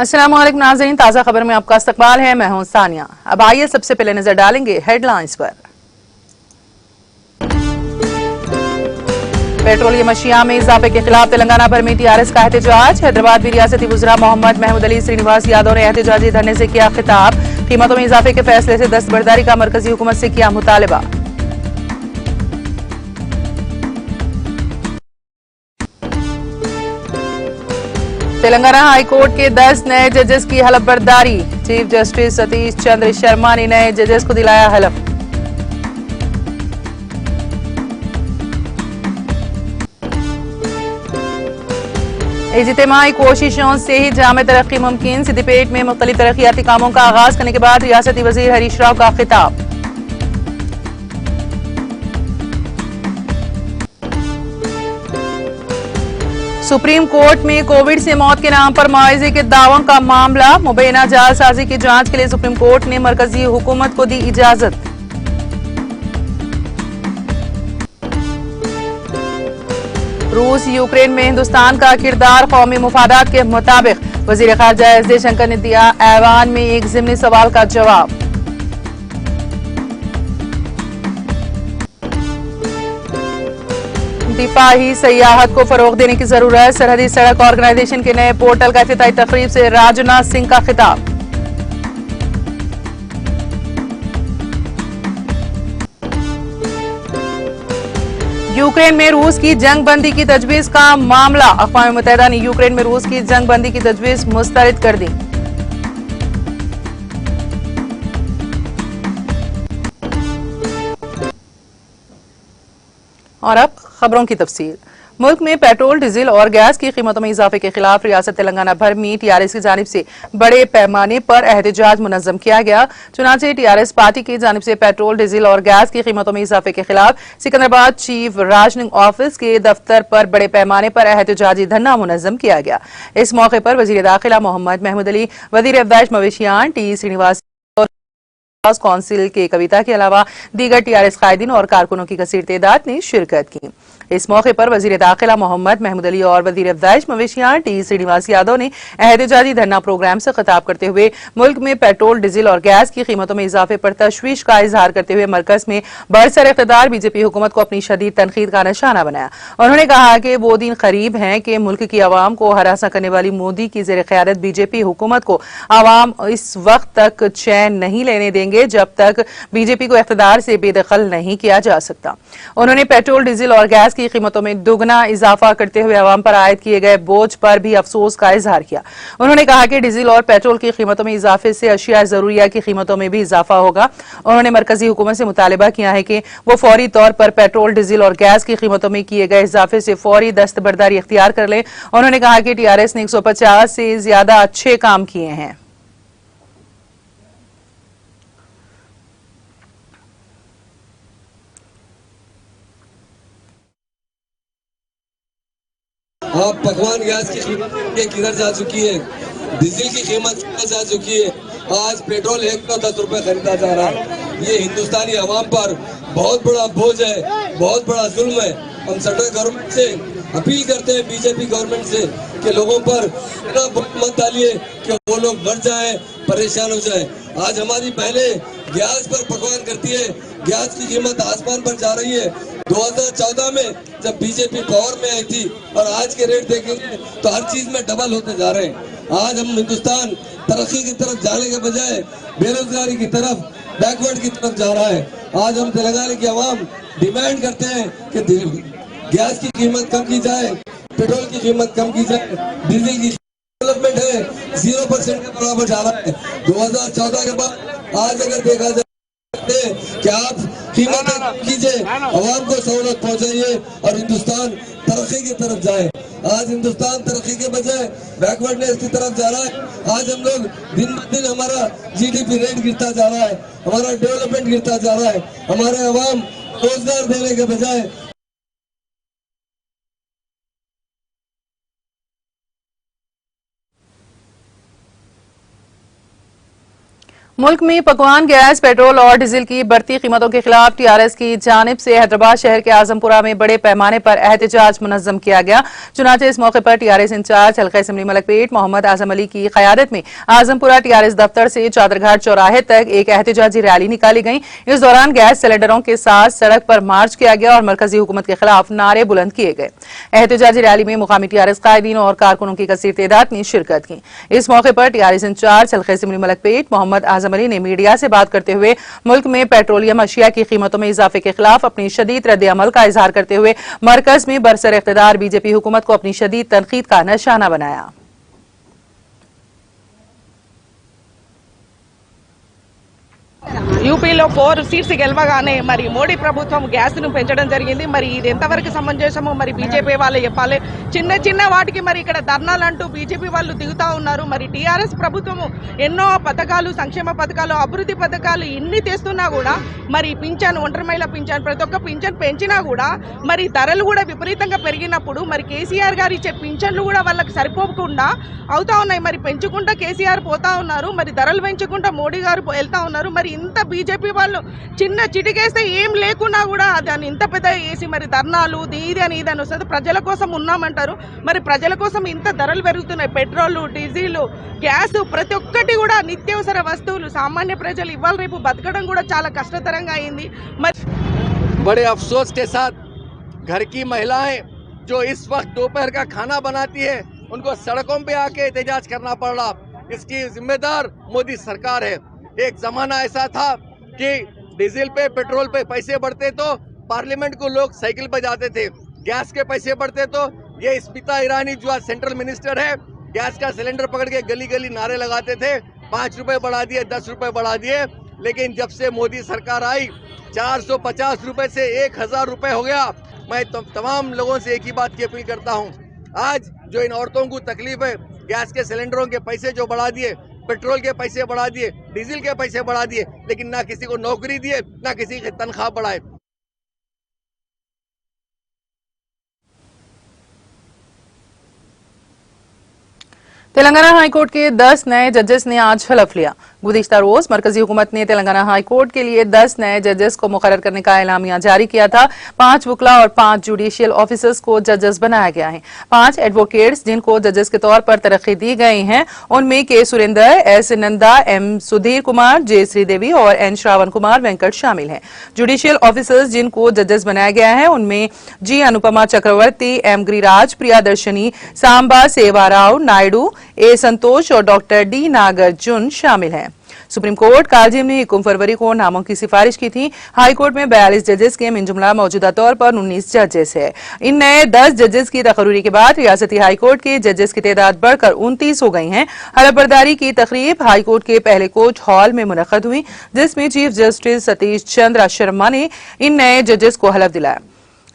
अस्सलाम वालेकुम नाज़रीन, ताज़ा खबर में आपका इस्तकबाल है। मैं हूं सानिया। अब आइए सबसे पहले नजर डालेंगे हेडलाइंस पर। पेट्रोलियम अशिया में इजाफे के खिलाफ तेलंगाना भर में टीआरएस का एहतजाज। हैदराबाद में रियासती वुज़रा मोहम्मद महमूद अली श्रीनिवास यादव ने एहतजाजी धरने से किया खिताब। कीमतों में इजाफे के फैसले से दस्तबरदारी का मरकजी हुकूमत से किया मुतालबा। तेलंगाना हाई कोर्ट के 10 नए जजेस की हलफ बर्दारी। चीफ जस्टिस सतीश चंद्र शर्मा ने नए जजेस को दिलाया हलफ। इज्तिमाई कोशिशों से ही जामे तरक्की मुमकिन। सिद्दीपेट में मुख्तलिफ तरक्याती कामों का आगाज करने के बाद रियासती वजीर हरीश राव का खिताब। सुप्रीम कोर्ट में कोविड से मौत के नाम पर मुआवजे के दावों का मामला। मुबैना जालसाजी की जांच के लिए सुप्रीम कोर्ट ने मरकजी हुकूमत को दी इजाजत। रूस यूक्रेन में हिंदुस्तान का किरदार कौमी मुफादात के मुताबिक। वजीर खारजा एस जयशंकर ने दिया ऐवान में एक ज़िमनी सवाल का जवाब। दिफाही सयाहत को फरोग देने की जरूरत। सरहदी सड़क ऑर्गेनाइजेशन के नए पोर्टल का इफ्तिताई तकरीब से राजनाथ सिंह का खिताब। यूक्रेन में रूस की जंगबंदी की तजवीज का मामला। अक़वाम मुत्तहिदा ने यूक्रेन में रूस की जंगबंदी की तजवीज मुस्तरद कर दी। और अब खबरों की तफसील। मुल्क में पेट्रोल, डीजल और गैस की कीमतों में इजाफे के खिलाफ रियासत तेलंगाना भर में टीआरएस की जानिब से बड़े पैमाने पर एहतजाज मुनज़्ज़म किया गया। चुनांचे टीआरएस पार्टी की जानिब से पेट्रोल, डीजल और गैस की कीमतों में इजाफे के खिलाफ सिकंदराबाद चीफ राशनिंग ऑफिस के दफ्तर पर बड़े पैमाने पर एहतजाजी धरना मुनज़्ज़म किया गया। इस मौके पर वजीर दाखिला मोहम्मद महमूद अली, वजीर अफदाइश मवेशियान टी श्रीनिवास कौंसिल के कविता के अलावा दीगर टीआरएस कायदीन और कारकुनों की कसीर तादाद ने शिरकत की। इस मौके पर वजीर दाखिला मोहम्मद महमूद अली और वजीर अफदाइश मवेशियान टी श्रीनिवास यादव ने एहतजाजी धरना प्रोग्राम से खिताब करते हुए मुल्क में पेट्रोल, डीजल और गैस की कीमतों में इजाफे पर तशवीश का इजहार करते हुए मरकज में बरसर इख्तिदार बीजेपी हुकूमत को अपनी शदीद तनकीद का निशाना बनाया। उन्होंने कहा कि वो दिन करीब है कि मुल्क की आवाम को हरासा करने वाली मोदी की जेर क़यादत बीजेपी हुकूमत को आवाम इस वक्त तक चैन नहीं लेने देंगे जब तक बीजेपी को इख्तिदार से बेदखल नहीं किया जा सकता। उन्होंने पेट्रोल, डीजल और गैस की कीमतों में दुगना इजाफा करते हुए आवाम पर आयद किए गए बोझ पर भी अफसोस का इजहार किया। उन्होंने कहा कि डीजल और पेट्रोल की कीमतों में इजाफे से अशिया जरूरिया की कीमतों में भी इजाफा होगा। उन्होंने मरकजी हुकूमत से मुतालबा किया है कि वो फौरी तौर पर पेट्रोल, डीजल और गैस की कीमतों में किए गए इजाफे से फौरी दस्तबरदारी इख्तियार कर लें। उन्होंने कहा कि टीआरएस ने 150 से ज्यादा अच्छे काम किए हैं। आप पकवान गैस की कीमत किधर जा चुकी है, डीजल की कीमत किधर जा चुकी है। आज पेट्रोल 110 रुपए खरीदा जा रहा है। ये हिंदुस्तानी आवाम पर बहुत बड़ा बोझ है, बहुत बड़ा जुल्म है। हम सेंट्रल गवर्नमेंट से अपील करते हैं, बीजेपी गवर्नमेंट से, कि लोगों पर इतना बोझ मत डालिए कि वो लोग मर जाएं, परेशान हो जाएं। आज हमारी बहनें गैस पर पकवान करती है, गैस की कीमत आसमान पर जा रही है। 2014 में जब बीजेपी पावर में आई थी और आज के रेट देखेंगे तो हर चीज में डबल होते जा रहे हैं। आज हम हिंदुस्तान तरक्की की तरफ जाने के बजाय बेरोजगारी की तरफ, बैकवर्ड की तरफ जा रहा है। आज हम तेलंगाना की आवाम डिमांड करते हैं कि गैस की कीमत कम की जाए, पेट्रोल की कीमत कम की जाए, डीजल की डेवलपमेंट है 0% के बराबर जा रहा है। 2014 के बाद आज अगर देखा जाए कि आप कीमत कीजिए, आवाम को सहूलत पहुंचाइए और हिंदुस्तान तरक्की की तरफ जाए। आज हिंदुस्तान तरक्की के बजाय बैकवर्डनेस की तरफ जा रहा है। आज हम लोग दिन ब दिन हमारा जीडीपी रेट गिरता जा रहा है, हमारा डेवलपमेंट गिरता जा रहा है। हमारे आवाम रोजगार देने के बजाय मुल्क में पकवान गैस, पेट्रोल और डीजल की बढ़ती कीमतों के खिलाफ टीआरएस की जानिब से हैदराबाद शहर के आजमपुरा में बड़े पैमाने पर एहतजाज मुनज़्ज़म किया गया। चुनाचे इस मौके पर टीआरएस इंचार्ज हल्का असेंबली मलकपेट मोहम्मद आजम अली की क़यादत में आजमपुरा टीआरएस दफ्तर से चादरघाट चौराहे तक एक एहतजाजी रैली निकाली गई। इस दौरान गैस सिलेंडरों के साथ सड़क पर मार्च किया गया और मरकजी हुकूमत के खिलाफ नारे बुलंद किए गए। एहतजाजी रैली में मुकामी टीआरएस कायदीन और कारकुनों की कसीर तादाद ने शिरकत की। इस मौके पर टीआरएस इंचार्ज हल्का असेंबली मलकपेट मोहम्मद आजम अली ने मीडिया से बात करते हुए मुल्क में पेट्रोलियम अशिया की कीमतों में इजाफे के खिलाफ अपनी शदीद रद्द अमल का इजहार करते हुए मरकज में बरसर इख्तिदार बीजेपी हुकूमत को अपनी शदीद तनकीद का निशाना बनाया। యూపీలో 4 సీట్స్ గెలవగానే మరి మోడీ ప్రభుత్వం గ్యాస్ ను పెంచడం జరిగింది. మరి ఇది ఎంతవరకు సమంజసమో మరి బీజేపీ వాళ్ళు చెప్పాలి. చిన్న చిన్న వాటికి మరి ఇక్కడ ధర్నాలంటూ బీజేపీ వాళ్ళు దిగుతా ఉన్నారు. మరి టీఆర్ఎస్ ప్రభుత్వం ఎన్నో పథకాలు, సంక్షేమ పథకాలు, అభివృద్ధి పథకాలు ఇన్ని తెస్తున్నా కూడా మరి పింఛన్, ఒంటరి మహిళ పింఛన్, ప్రతి ఒక్క పింఛన్ పెంచినా కూడా మరి ధరలు కూడా విపరీతంగా పెరిగినప్పుడు మరి కేసీఆర్ గారు ఇచ్చే పింఛన్లు కూడా వాళ్ళకి సరిపోకుండా అవుతా ఉన్నాయి. మరి పెంచుకుంటా కేసీఆర్ పోతా ఉన్నారు, మరి ధరలు పెంచుకుంటా మోడీ గారు వెళ్తా ఉన్నారు. మరి ఇంత బీజేపీ వాళ్ళు చిన్న చిటికేస్తే ఏం లేకున్నా కూడా దాన్ని ఇంత పెద్ద వేసి మరి ధర్నాలు ఇది అని వస్తుంది. ప్రజల కోసం ఉన్నామంటారు. మరి ప్రజల కోసం ఇంత ధరలు పెరుగుతున్నాయి. పెట్రోల్, డీజిల్, గ్యాస్, ప్రతి ఒక్కటి కూడా నిత్యావసర వస్తువులు సామాన్య ప్రజలు ఇవాళ రేపు బతకడం కూడా చాలా కష్టతరంగా అయింది. మరి बड़े अफसोस के साथ घर की महिलाएं जो इस वक्त दोपहर का खाना बनाती है उनको सड़कों पे आके एहतजाज करना पड़ रहा। इसकी जिम्मेदार मोदी सरकार है। एक जमाना ऐसा था कि डीजल पे, पेट्रोल पे पैसे बढ़ते तो पार्लियामेंट को लोग साइकिल पे जाते थे। गैस के पैसे बढ़ते तो ये स्मिता ईरानी जो आज सेंट्रल मिनिस्टर है, गैस का सिलेंडर पकड़ के गली गली नारे लगाते थे, 5 रुपए बढ़ा दिए, 10 रुपए बढ़ा दिए। लेकिन जब से मोदी सरकार आई 450 रुपए से 1000 रुपए हो गया। मैं तमाम लोगों से एक ही बात की अपील करता हूँ, आज जो इन औरतों को तकलीफ है, गैस के सिलेंडरों के पैसे जो बढ़ा दिए, पेट्रोल के पैसे बढ़ा दिए, डीजल के पैसे बढ़ा दिए, लेकिन ना किसी को नौकरी दिए, ना किसी की तनख्वाह बढ़ाए। तेलंगाना हाईकोर्ट के 10 नए जजेस ने आज हलफ लिया। गुज़िश्ता रोज मरकजी हुकूमत ने तेलंगाना हाईकोर्ट के लिए 10 नए जजेस को मुकर्रर करने का एलामिया जारी किया था। 5 वकला और 5 जुडिशियल ऑफिसर्स को जजेस बनाया गया है। 5 एडवोकेट्स जिनको जजेस के तौर पर तरक्की दी गई है उनमें के सुरेंद्र, एस नंदा, एम सुधीर कुमार, जे श्रीदेवी और एन श्रावण कुमार वेंकट शामिल हैं। जुडिशियल ऑफिसर्स जिनको जजेस बनाया गया है उनमें जी अनुपमा चक्रवर्ती, एम गिरिराज, प्रियादर्शनी, सांबा सेवाराव नायडू, ए संतोष और डॉक्टर डी नागार्जुन शामिल हैं। सुप्रीम कोर्ट कालजिम ने 1 फरवरी को नामों की सिफारिश की थी। हाई कोर्ट में 42 जजेस के मिनजुमला मौजूदा तौर पर 19 जजेस है। इन नए 10 जजेस की तकर्री के बाद रियासती हाई कोर्ट के जजेस की तादाद बढ़कर 29 हो गई है। हलफबरदारी की तकरीब हाई कोर्ट के पहले कोर्ट हॉल में मुनक्कद हुई, जिसमें चीफ जस्टिस सतीश चंद्र शर्मा ने इन नए जजेस को हलफ दिलाया।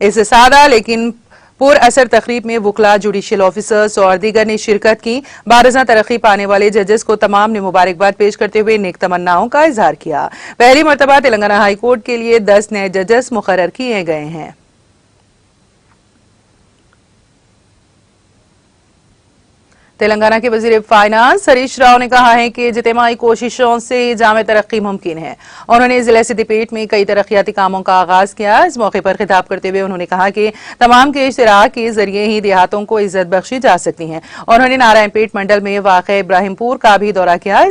इससे सादा लेकिन पुर असर तकरीब में वकला, जुडिशियल ऑफिसर्स और दीगर ने शिरकत की। बारजा तरक्की पाने वाले जजेस को तमाम ने मुबारकबाद पेश करते हुए नेक तमन्नाओं का इजहार किया। पहली मरतबा तेलंगाना हाई कोर्ट के लिए 10 नए जजेस मुकर्रर किए गए हैं। तेलंगाना के वजीर फाइनेंस हरीश राव ने कहा है कि इज्तिमाई कोशिशों से जामे तरक्की मुमकिन है। उन्होंने जिले सिद्दीपेट में कई तरक्याती कामों का आगाज किया। इस मौके पर खिताब करते हुए उन्होंने कहा कि तमाम के इश्तराक के जरिए ही देहातों को इज्जत बख्शी जा सकती है। उन्होंने नारायणपेट मंडल में वाक़े इब्राहिमपुर का भी दौरा किया।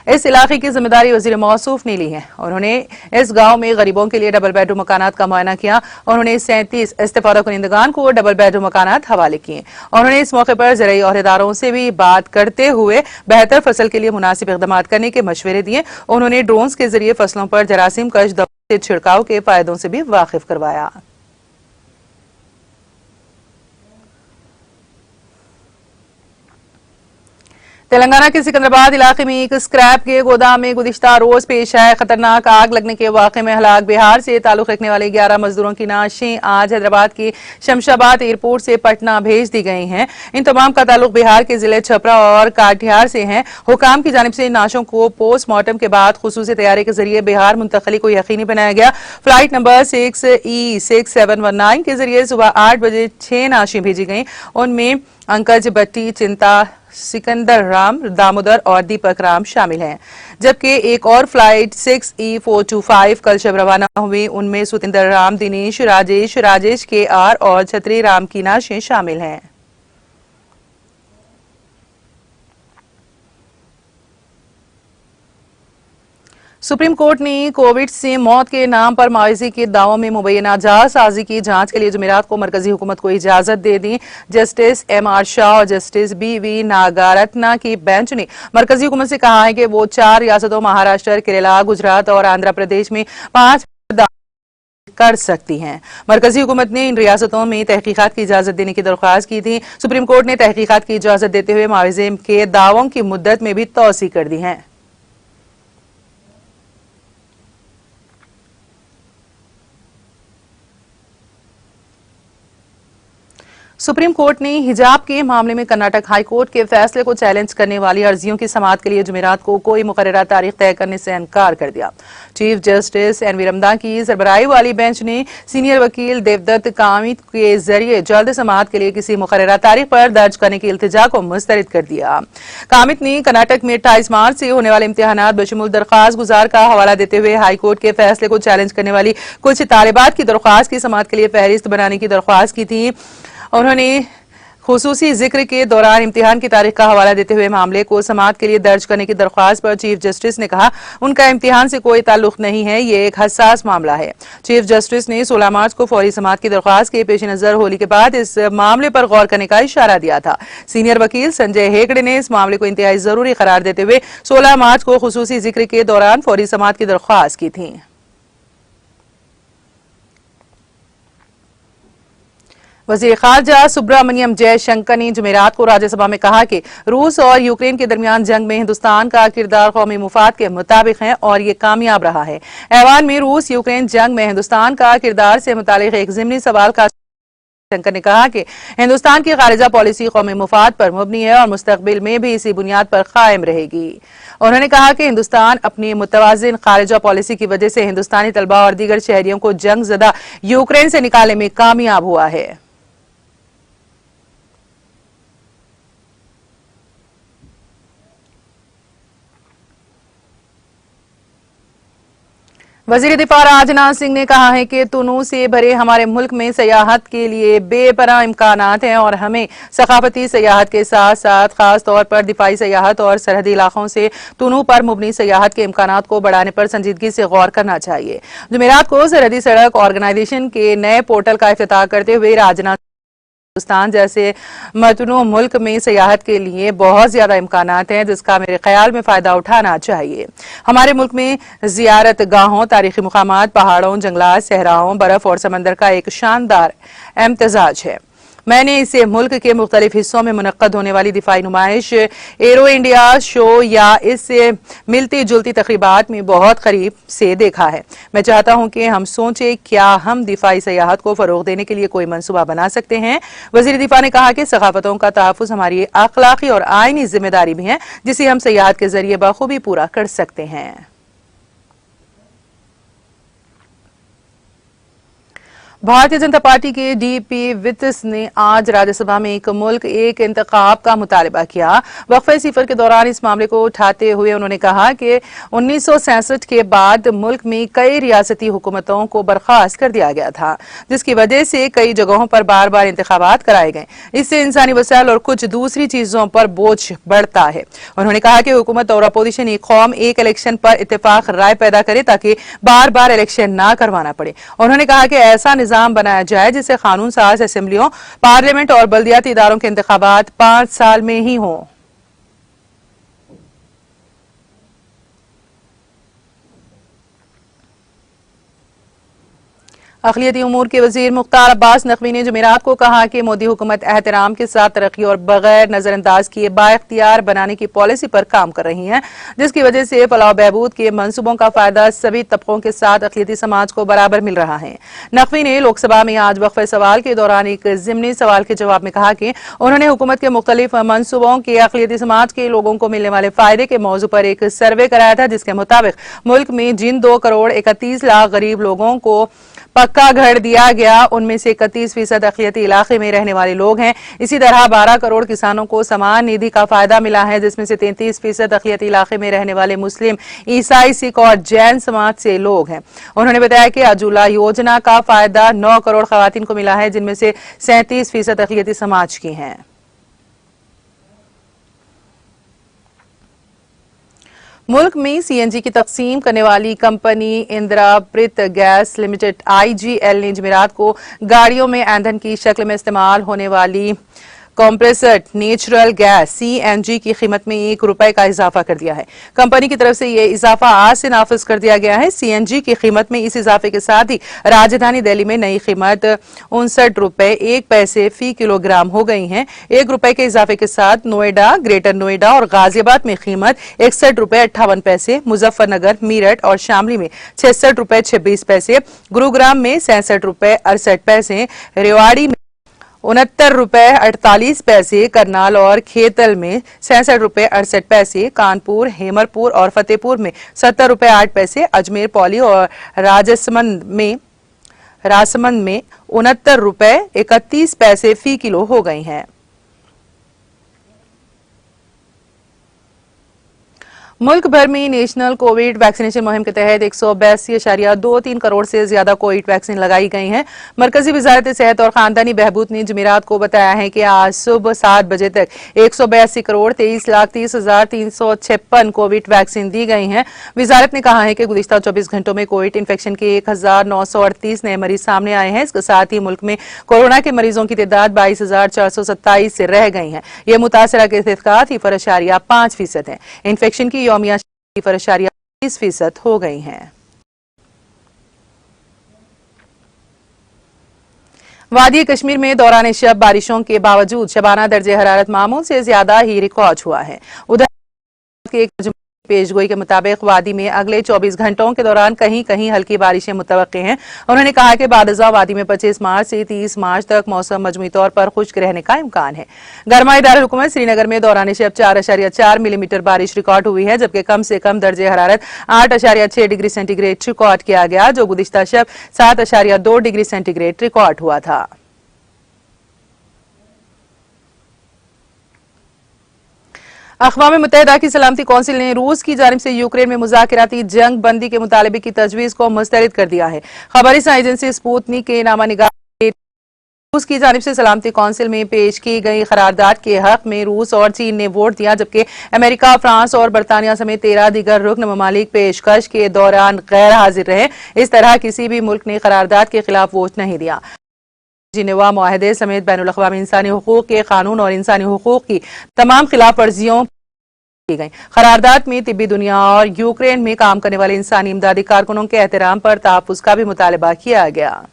इस इलाके की जिम्मेदारी वजीर मौसूफ ने ली है। उन्होंने इस गाँव में गरीबों के लिए डबल बेडरूम मकानात का मुआयना किया। उन्होंने 37 इस्तिफादा कुनिंदगान को डबल बेडरूम मकानात हवाले किए। उन्होंने इस मौके पर ज़राई अहदेदारों से भी बात करते हुए बेहतर फसल के लिए मुनासिब इक़दाम करने के मशवरे दिए। उन्होंने ड्रोन्स के जरिए फसलों पर जरासीम कश दवा से छिड़काव के फायदों से भी वाकिफ करवाया। तेलंगाना के सिकंदराबाद इलाके में एक स्क्रैप के गोदाम में गुज़िश्ता रोज पेश आए खतरनाक आग लगने के वाक़े में हलाक बिहार से ताल्लुक़ रखने वाले 11 मजदूरों की नाशें आज हैदराबाद के शमशाबाद एयरपोर्ट से पटना भेज दी गई हैं। इन तमाम का ताल्लुक़ बिहार के जिले छपरा और काठियार से है। हुकाम की जानिब से इन नाशों को पोस्टमार्टम के बाद खुसूसी तैयारी के जरिए बिहार मुंतकली को यकीनी बनाया गया। फ्लाइट नंबर 6E6719 के जरिए सुबह 8 बजे 6 नाशें भेजी गई। उनमें अंकज भट्टी, चिंता सिकंदर राम, दामोदर और दीपक राम शामिल हैं, जबकि एक और फ्लाइट 6E425 कल शब रवाना हुई। उनमें सुतिंदर राम, दिनेश, राजेश KR और छतरी राम की नाशें शामिल हैं। सुप्रीम कोर्ट ने कोविड से मौत के नाम पर मावजी के दावों में मुबैना जालसाजी की जांच के लिए जुमेरात को मरकजी हुकूमत को इजाजत दे दी। जस्टिस MR शाह और जस्टिस BV नागारत्ना की बेंच ने मरकजी हुकूमत से कहा है कि वो 4 रियासतों महाराष्ट्र, केरला, गुजरात और आंध्र प्रदेश में 5 कर सकती हैं। मरकजी हुकूमत ने इन रियासतों में तहकीकात की इजाजत देने की दरख्वास्त की थी। सुप्रीम कोर्ट ने तहकीकात की इजाजत देते हुए मावजे के दावों की मुद्दत में भी तौसी कर दी है। सुप्रीम कोर्ट ने हिजाब के मामले में कर्नाटक हाई कोर्ट के फैसले को चैलेंज करने वाली अर्जियों की समाअत के लिए जुमेरात को कोई मुकर्ररा तारीख तय करने से इनकार कर दिया। चीफ जस्टिस NV रमदा की सरबराही वाली बेंच ने सीनियर वकील देवदत्त कामित के जरिए जल्द समाअत के लिए किसी मुकर्ररा तारीख पर दर्ज करने की इल्तिजा को मुस्तरद कर दिया। कामित ने कर्नाटक में 28 मार्च से होने वाले इम्तिहानात बशमूल दरख्वास्त गुजार का हवाला देते हुए हाई कोर्ट के फैसले को चैलेंज करने वाली कुछ तालिबात की दरख्वास्त की समाअत के लिए फहरिस्त बनाने की दरख्वास्त की थी। उन्होंने खुसूसी जिक्र के दौरान इम्तिहान की तारीख का हवाला देते हुए मामले को समाअत के लिए दर्ज करने की दरख्वास्त पर चीफ जस्टिस ने कहा, उनका इम्तिहान से कोई ताल्लुक नहीं है, ये एक हसास मामला है। चीफ जस्टिस ने 16 मार्च को फौरी समाअत की दरख्वास्त के पेश नजर होली के बाद इस मामले पर गौर करने का इशारा दिया था। सीनियर वकील संजय हेगड़े ने इस मामले को इंतहाई जरूरी करार देते हुए 16 मार्च को खुसूसी जिक्र के दौरान फौरी समाअत की दरख्वास्त की थी। वज़ीर ख़ारजा सुब्रमण्यम जयशंकर ने जुमेरात को राज्यसभा में कहा कि रूस और यूक्रेन के दरमियान जंग में हिंदुस्तान का किरदार कौमी मुफाद के मुताबिक है और ये कामयाब रहा है। ऐवान में रूस यूक्रेन जंग में हिंदुस्तान का किरदार से मुतालिक एक ज़िमनी सवाल का शंकर ने कहा कि हिंदुस्तान की खारिजा पॉलिसी कौमी मुफाद पर मुबनी है और मुस्तकबिल में भी इसी बुनियाद पर कायम रहेगी। उन्होंने कहा कि हिंदुस्तान अपनी मुतवाजिन खारिजा पॉलिसी की वजह से हिंदुस्तानी तलबा और दीगर शहरियों को जंग ज़दा यूक्रेन से निकालने में कामयाब हुआ है। वजीर दिफा राजनाथ सिंह ने कहा है कि तुनू से भरे हमारे मुल्क में सयाहत के लिए बेपनाह इम्कानात हैं और हमें सकाफती सयाहत के साथ साथ खास तौर पर दिफाई सयाहत और सरहदी इलाकों से तुनू पर मुबनी सयाहत के इम्कानात को बढ़ाने पर संजीदगी से गौर करना चाहिए। जुमेरात को सरहदी सड़क ऑर्गेनाइजेशन के नए पोर्टल का इफ्तिताह करते हुए राजनाथ हिंदुस्तान जैसे मतनू मुल्क में सयाहत के लिए बहुत ज्यादा इम्कानात हैं, जिसका मेरे ख्याल में फायदा उठाना चाहिए। हमारे मुल्क में जियारत गाहों, तारीखी मुकामात, पहाड़ों, जंगलात, सहराओं, बर्फ और समंदर का एक शानदार इम्तजाज है। मैंने इसे मुल्क के मुख्तलिफ हिस्सों में मुनक्कद होने वाली दिफाई नुमाइश, एरो इंडिया शो या इससे मिलती जुलती तकरीबात में बहुत करीब से देखा है। मैं चाहता हूं कि हम सोचें, क्या हम दिफाई सयाहत को फरोग देने के लिए कोई मंसूबा बना सकते हैं। वजीर दिफा ने कहा कि सकाफतों का तहफ़्फ़ुज़ हमारी अखलाकी और आईनी जिम्मेदारी भी है, जिसे हम सयाहत के जरिए बखूबी पूरा कर सकते हैं। भारतीय जनता पार्टी के DP वित्स ने आज राज्यसभा में एक मुल्क एक इंतखाब का मुतालबा किया। वक्फे सिफर के दौरान इस मामले को उठाते हुए उन्होंने कहा कि 1967 के बाद मुल्क में कई रियासती हुकूमतों को बर्खास्त कर दिया गया था, जिसकी वजह से कई जगहों पर बार बार इंतखाबात कराए गए। इससे इंसानी वसाइल और कुछ दूसरी चीजों पर बोझ बढ़ता है। उन्होंने कहा कि हुकूमत और अपोजिशन एक कौम एक इलेक्शन पर इत्तेफाक राय पैदा करे ताकि बार बार इलेक्शन ना करवाना पड़े। उन्होंने कहा कि ऐसा निजाम बनाया जाए जिससे कानून साज असेंबलियों, पार्लियामेंट और बल्दियाती इदारों के इंतखाबात 5 साल में ही हों। अक़लियती उमूर के वजीर मुख्तार अब्बास नकवी ने जुमेरात को कहा कि मोदी हुकूमत एहतराम के साथ तरक्की और बगैर नजरअंदाज किए बाइख्तियार बनाने की पॉलिसी पर काम कर रही है, जिसकी वजह से फलाह बहबूद के मंसूबों का फायदा सभी तबकों के साथ अक़लियती समाज को बराबर मिल रहा है। नकवी ने लोकसभा में आज वक्फे सवाल के दौरान एक ज़िमनी सवाल के जवाब में कहा कि उन्होंने हुकूमत के मुख्तलिफ मंसूबों के अक़लियती समाज के लोगों को मिलने वाले फायदे के मौजू पर एक सर्वे कराया था, जिसके मुताबिक मुल्क में जिन 2 करोड़ 31 लाख गरीब लोगों को पक्का घर दिया गया, उनमें से 31% अक़लियती इलाके में रहने वाले लोग हैं। इसी तरह 12 करोड़ किसानों को समान निधि का फायदा मिला है, जिसमें से 33% अक़लियती इलाके में रहने वाले मुस्लिम, ईसाई, सिख और जैन समाज से लोग हैं। उन्होंने बताया कि उज्ज्वला योजना का फायदा 9 करोड़ खवातीन को मिला है, जिनमें से 37% अक़लियती समाज की हैं। मुल्क में सीएनजी की तकसीम करने वाली कंपनी इंदिराप्रित गैस लिमिटेड आईजीएल ने जमेरात को गाड़ियों में ईंधन की शक्ल में इस्तेमाल होने वाली कॉम्प्रेसर्ड नेचुरल गैस सीएनजी की कीमत में ₹1 का इजाफा कर दिया है। कंपनी की तरफ से यह इजाफा आज से नाफिज कर दिया गया है। सीएनजी की कीमत में इस इजाफे के साथ ही राजधानी दिल्ली में नई कीमत ₹59.1 फी किलोग्राम हो गई है। ₹1 के इजाफे के साथ नोएडा, ग्रेटर नोएडा और गाजियाबाद में कीमत ₹61.58, मुजफ्फरनगर, मीरठ और शामली में ₹66.26, गुरुग्राम में ₹66.68, रेवाड़ी में ₹69.48, करनाल और खेतल में ₹66.68, कानपुर, हेमरपुर और फतेहपुर में ₹70.08, अजमेर, पौली और राजसमंद में ₹69.31 फी किलो हो गई हैं। मुल्क भर में नेशनल कोविड वैक्सीनेशन मुहिम के तहत 182.23 करोड़ से ज्यादा कोविड वैक्सीन लगाई गई हैं। मरकजी वजारत सेहत और खानदानी बहबूद ने जमेरात को बताया है कि आज सुबह 7 बजे तक 182.23,30,356 कोविड वैक्सीन दी गई हैं। वजारत ने कहा है कि गुज़िश्ता 24 घंटों में कोविड इन्फेक्शन के 1938 नए मरीज सामने आए हैं। इसके साथ ही मुल्क में कोरोना के मरीजों की तादाद 22,427 से रह गई है। यह मुतासरा के इत्तेफाकात 0.5% है। इन्फेक्शन की यौमिया 0.20% हो गई हैं। वादी कश्मीर में दौरान शब बारिशों के बावजूद शबाना दर्जे हरारत मामूल से ज्यादा ही रिकॉर्ड हुआ है। उधर के पेशगोई के मुताबिक वादी में अगले 24 घंटों के दौरान कहीं कहीं हल्की बारिशें मुतवक्के हैं। उन्होंने कहा कि बादशाह वादी में 25 मार्च से 30 मार्च तक मौसम मजमूई तौर पर खुश्क रहने का इम्कान है। गर्मा दारुल हुकूमत श्रीनगर में दौरान शब 4.4 मिलीमीटर बारिश रिकॉर्ड हुई है, जबकि कम से कम दर्जे हरारत 8.6 डिग्री सेंटीग्रेड रिकॉर्ड किया गया, जो गुज़िश्ता शब 7.2 डिग्री सेंटीग्रेड रिकॉर्ड हुआ था। अक़वाम मुत्तहिदा की सलामती कौंसिल ने रूस की जानिब से यूक्रेन में मुज़ाकराती जंग बंदी के मुतालबे की तजवीज़ को मुस्तरद कर दिया है। खबरी एजेंसी स्पुतनिक के नामा निगाह रूस की जानिब से सलामती कौंसिल में पेश की गई करारदाद के हक में रूस और चीन ने वोट दिया, जबकि अमेरिका, फ्रांस और बरतानिया समेत 13 दीगर रुकन ममालिक पेशकश के दौरान गैर हाजिर रहे। इस तरह किसी भी मुल्क ने करारदाद के खिलाफ वोट नहीं दिया। जिनेवा मुआहदे समेत बैनुल अक़वामी इंसानी हुकूक के कानून और इंसानी हुकूक की तमाम खिलाफ वर्जियों की गई। करारदाद में तिब्बी दुनिया और यूक्रेन में काम करने वाले इंसानी इमदादी कारकुनों के एहतराम पर तहफ़्फ़ुज़ का भी मुतालबा किया गया।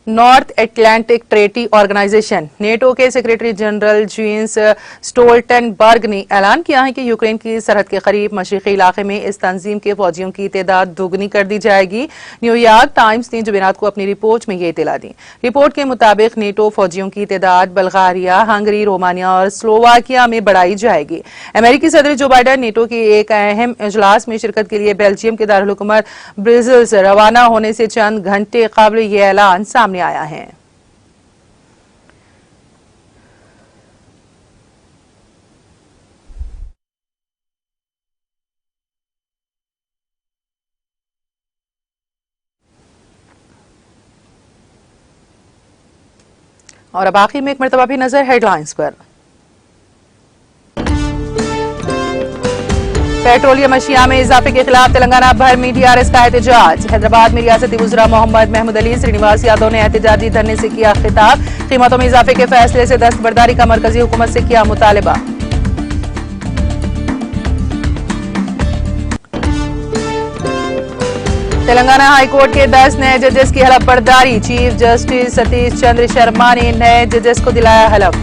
North Atlantic Treaty Organisation NATO के सेक्रेटरी जनरल जेंस स्टोल्टनबर्ग ने ऐलान किया है कि यूक्रेन की सरहद के करीब मशरिकी इलाके में इस तंजीम के फौजियों की तादाद दोगुनी कर दी जाएगी। न्यूयॉर्क टाइम्स ने जुमेरात को अपनी रिपोर्ट में ये इत्तला दी। रिपोर्ट के मुताबिक नेटो फौजियों की तादाद बल्गारिया, हंगरी, रोमानिया और स्लोवाकिया में बढ़ाई जाएगी। अमेरिकी सदर जो बाइडन नेटो के एक अहम इजलास में शिरकत के लिए बेल्जियम के दारुल हुकूमत ब्रसेल्स रवाना होने से चंद घंटे कबल यह ऐलान सामने आया है। और अब आखिर में एक मरतबा भी नजर हेडलाइंस पर। पेट्रोलियम अशिया में इजाफे के खिलाफ तेलंगाना भर में टीआरएस का एहतजाज। हैदराबाद में रियासती वज़रा मोहम्मद महमूद अली श्रीनिवास यादव ने एहतजाजी धरने से किया खिताब। कीमतों में इजाफे के फैसले से दस्तबरदारी का मरकजी हुकूमत से किया मुतालबा। तेलंगाना हाईकोर्ट के 10 नए जजेस की हलफ बर्दारी। चीफ जस्टिस सतीश चंद्र शर्मा ने नए जजेस को दिलाया हलफ।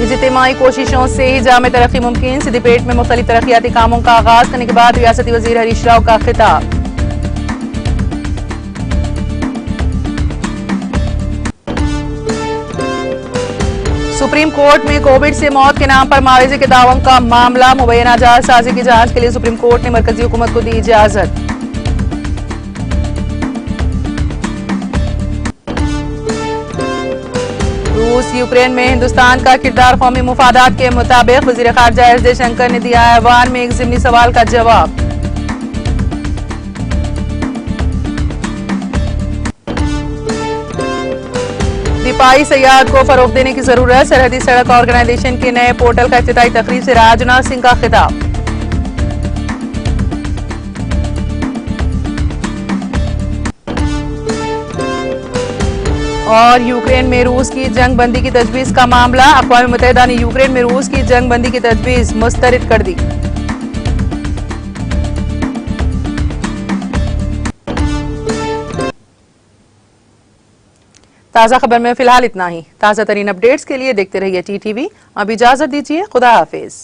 इज्तिमाई कोशिशों से ही जामे तरक्की मुमकिन। सिद्दीपेट में मुख्तलिफ तरक्याती कामों का आगाज करने के बाद रियासती वजीर हरीश राव का खिताब। सुप्रीम कोर्ट में कोविड से मौत के नाम पर मुआवजे के दावों का मामला, मुबैना जालसाजी की जांच के लिए सुप्रीम कोर्ट ने मरकजी हुकूमत को दी इजाजत। रूस यूक्रेन में हिंदुस्तान का किरदार कौमी मुफादात के मुताबिक, वजीर खारजा एस जयशंकर ने दिया ऐवान में एक ज़िमनी सवाल का जवाब। दिफाई सयाहत को फरोग देने की जरूरत, सरहदी सड़क ऑर्गेनाइजेशन के नए पोर्टल का इफ्तिताई तकरीब से राजनाथ सिंह का खिताब। और यूक्रेन में रूस की जंग बंदी की तजवीज का मामला, अक़वाम मुत्तहिदा ने यूक्रेन में रूस की जंग बंदी की तजवीज मुस्तरद कर दी। ताज़ा खबर में फिलहाल इतना ही। ताज़ा तरीन अपडेट्स के लिए देखते रहिए TTV। अब इजाजत दीजिए, खुदा हाफिज।